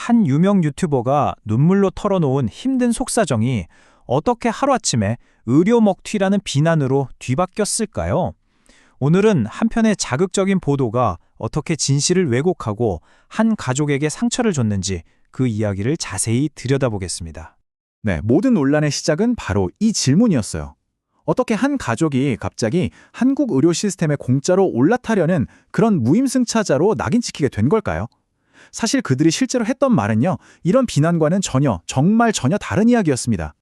한 유명 유튜버가 눈물로 털어놓은 힘든 속사정이 어떻게 하루아침에 의료 먹튀라는 비난으로 뒤바뀌었을까요? 오늘은 한 편의 자극적인 보도가 어떻게 진실을 왜곡하고 한 가족에게 상처를 줬는지 그 이야기를 자세히 들여다보겠습니다. 네, 모든 논란의 시작은 바로 이 질문이었어요. 어떻게 한 가족이 갑자기 한국 의료 시스템에 공짜로 올라타려는 그런 무임승차자로 낙인 찍히게 된 걸까요? 사실 그들이 실제로 했던 말은요, 이런 비난과는 정말 전혀 다른 이야기였습니다.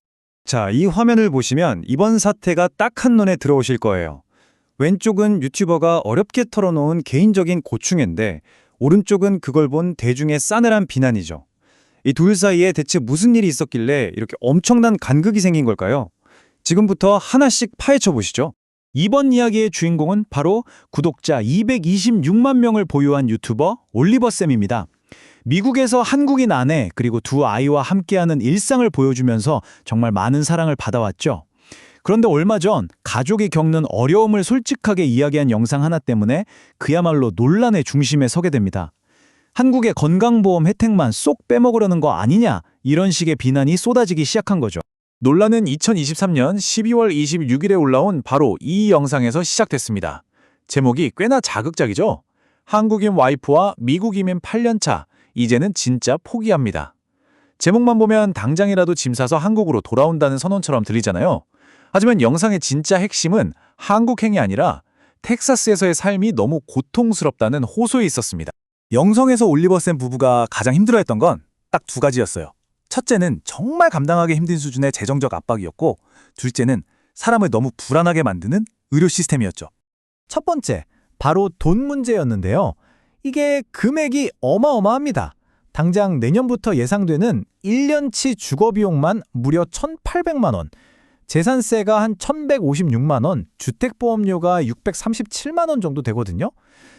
자, 이 화면을 보시면 이번 사태가 딱 한눈에 들어오실 거예요. 왼쪽은 유튜버가 어렵게 털어놓은 개인적인 고충인데 오른쪽은 그걸 본 대중의 싸늘한 비난이죠. 이 둘 사이에 대체 무슨 일이 있었길래 이렇게 엄청난 간극이 생긴 걸까요? 지금부터 하나씩 파헤쳐 보시죠. 이번 이야기의 주인공은 바로 구독자 226만 명을 보유한 유튜버 올리버쌤입니다. 미국에서 한국인 아내 그리고 두 아이와 함께하는 일상을 보여주면서 정말 많은 사랑을 받아왔죠. 그런데 얼마 전 가족이 겪는 어려움을 솔직하게 이야기한 영상 하나 때문에 그야말로 논란의 중심에 서게 됩니다. 한국의 건강보험 혜택만 쏙 빼먹으려는 거 아니냐, 이런 식의 비난이 쏟아지기 시작한 거죠. 논란은 2023년 12월 26일에 올라온 바로 이 영상에서 시작됐습니다. 제목이 꽤나 자극적이죠? 한국인 와이프와 미국 이민 8년차, 이제는 진짜 포기합니다. 제목만 보면 당장이라도 짐 싸서 한국으로 돌아온다는 선언처럼 들리잖아요. 하지만 영상의 진짜 핵심은 한국행이 아니라 텍사스에서의 삶이 너무 고통스럽다는 호소에 있었습니다. 영상에서 올리버쌤 부부가 가장 힘들어했던 건 딱 두 가지였어요. 첫째는 정말 감당하기 힘든 수준의 재정적 압박이었고, 둘째는 사람을 너무 불안하게 만드는 의료 시스템이었죠. 첫 번째, 바로 돈 문제였는데요. 이게 금액이 어마어마합니다. 당장 내년부터 예상되는 1년치 주거비용만 무려 1,800만 원, 재산세가 한 1,156만 원, 주택보험료가 637만 원 정도 되거든요.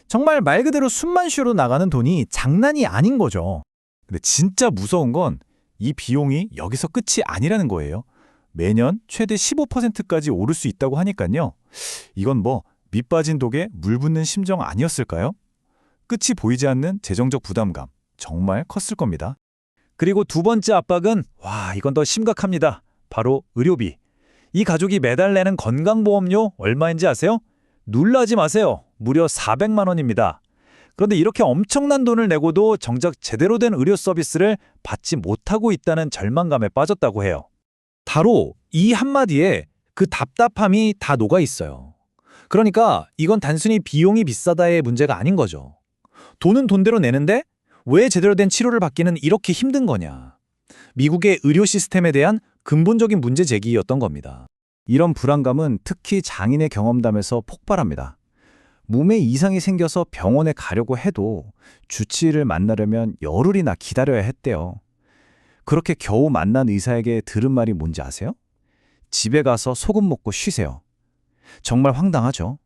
정말 말 그대로 숨만 쉬어도 나가는 돈이 장난이 아닌 거죠. 근데 진짜 무서운 건 이 비용이 여기서 끝이 아니라는 거예요. 매년 최대 15%까지 오를 수 있다고 하니까요. 이건 뭐 밑 빠진 독에 물 붓는 심정 아니었을까요? 끝이 보이지 않는 재정적 부담감, 정말 컸을 겁니다. 그리고 두 번째 압박은 이건 더 심각합니다. 바로 의료비. 이 가족이 매달 내는 건강보험료 얼마인지 아세요? 놀라지 마세요. 무려 400만 원입니다. 그런데 이렇게 엄청난 돈을 내고도 정작 제대로 된 의료 서비스를 받지 못하고 있다는 절망감에 빠졌다고 해요. 바로 이 한마디에 그 답답함이 다 녹아 있어요. 그러니까 이건 단순히 비용이 비싸다의 문제가 아닌 거죠. 돈은 돈대로 내는데 왜 제대로 된 치료를 받기는 이렇게 힘든 거냐. 미국의 의료 시스템에 대한 근본적인 문제 제기였던 겁니다. 이런 불안감은 특히 장인의 경험담에서 폭발합니다. 몸에 이상이 생겨서 병원에 가려고 해도 주치의를 만나려면 열흘이나 기다려야 했대요. 그렇게 겨우 만난 의사에게 들은 말이 뭔지 아세요? 집에 가서 소금 먹고 쉬세요. 정말 황당하죠?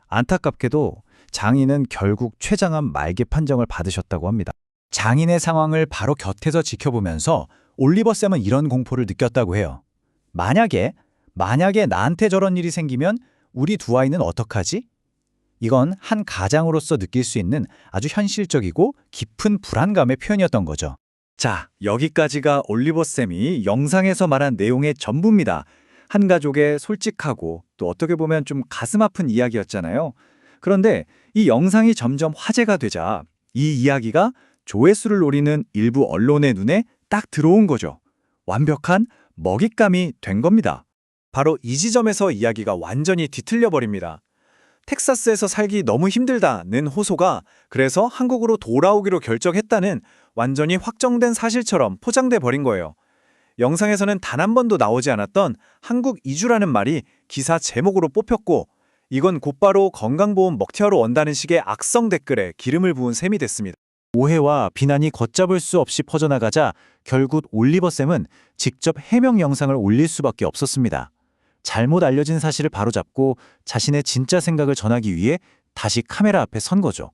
안타깝게도 장인은 결국 최장암 말기 판정을 받으셨다고 합니다. 장인의 상황을 바로 곁에서 지켜보면서 올리버쌤은 이런 공포를 느꼈다고 해요. 만약에 나한테 저런 일이 생기면 우리 두 아이는 어떡하지? 이건 한 가장으로서 느낄 수 있는 아주 현실적이고 깊은 불안감의 표현이었던 거죠. 자, 여기까지가 올리버쌤이 영상에서 말한 내용의 전부입니다. 한 가족의 솔직하고 또 어떻게 보면 좀 가슴 아픈 이야기였잖아요. 그런데 이 영상이 점점 화제가 되자 이 이야기가 조회수를 노리는 일부 언론의 눈에 딱 들어온 거죠. 완벽한 먹잇감이 된 겁니다. 바로 이 지점에서 이야기가 완전히 뒤틀려 버립니다. 텍사스에서 살기 너무 힘들다는 호소가 그래서 한국으로 돌아오기로 결정했다는 완전히 확정된 사실처럼 포장돼 버린 거예요. 영상에서는 단 한 번도 나오지 않았던 한국 이주라는 말이 기사 제목으로 뽑혔고, 이건 곧바로 건강보험 먹튀하러 온다는 식의 악성 댓글에 기름을 부은 셈이 됐습니다. 오해와 비난이 걷잡을 수 없이 퍼져나가자 결국 올리버쌤은 직접 해명 영상을 올릴 수밖에 없었습니다. 잘못 알려진 사실을 바로잡고 자신의 진짜 생각을 전하기 위해 다시 카메라 앞에 선 거죠.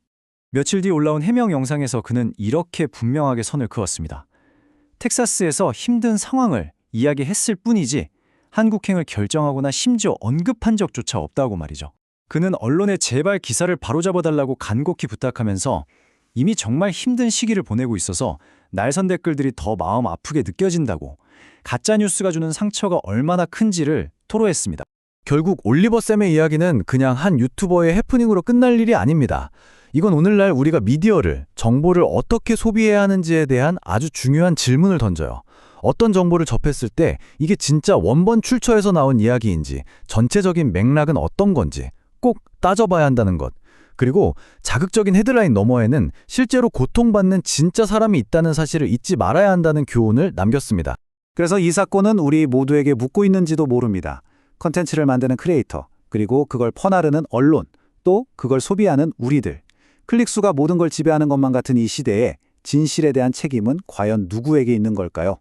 며칠 뒤 올라온 해명 영상에서 그는 이렇게 분명하게 선을 그었습니다. 텍사스에서 힘든 상황을 이야기했을 뿐이지 한국행을 결정하거나 심지어 언급한 적조차 없다고 말이죠. 그는 언론에 제발 기사를 바로잡아달라고 간곡히 부탁하면서 이미 정말 힘든 시기를 보내고 있어서 날선 댓글들이 더 마음 아프게 느껴진다고, 가짜뉴스가 주는 상처가 얼마나 큰지를 토로했습니다. 결국 올리버 쌤의 이야기는 그냥 한 유튜버의 해프닝으로 끝날 일이 아닙니다. 이건 오늘날 우리가 미디어를, 정보를 어떻게 소비해야 하는지에 대한 아주 중요한 질문을 던져요. 어떤 정보를 접했을 때 이게 진짜 원본 출처에서 나온 이야기인지, 전체적인 맥락은 어떤 건지 꼭 따져봐야 한다는 것. 그리고 자극적인 헤드라인 너머에는 실제로 고통받는 진짜 사람이 있다는 사실을 잊지 말아야 한다는 교훈을 남겼습니다. 그래서 이 사건은 우리 모두에게 묻고 있는지도 모릅니다. 컨텐츠를 만드는 크리에이터, 그리고 그걸 퍼나르는 언론, 또 그걸 소비하는 우리들. 클릭수가 모든 걸 지배하는 것만 같은 이 시대에 진실에 대한 책임은 과연 누구에게 있는 걸까요?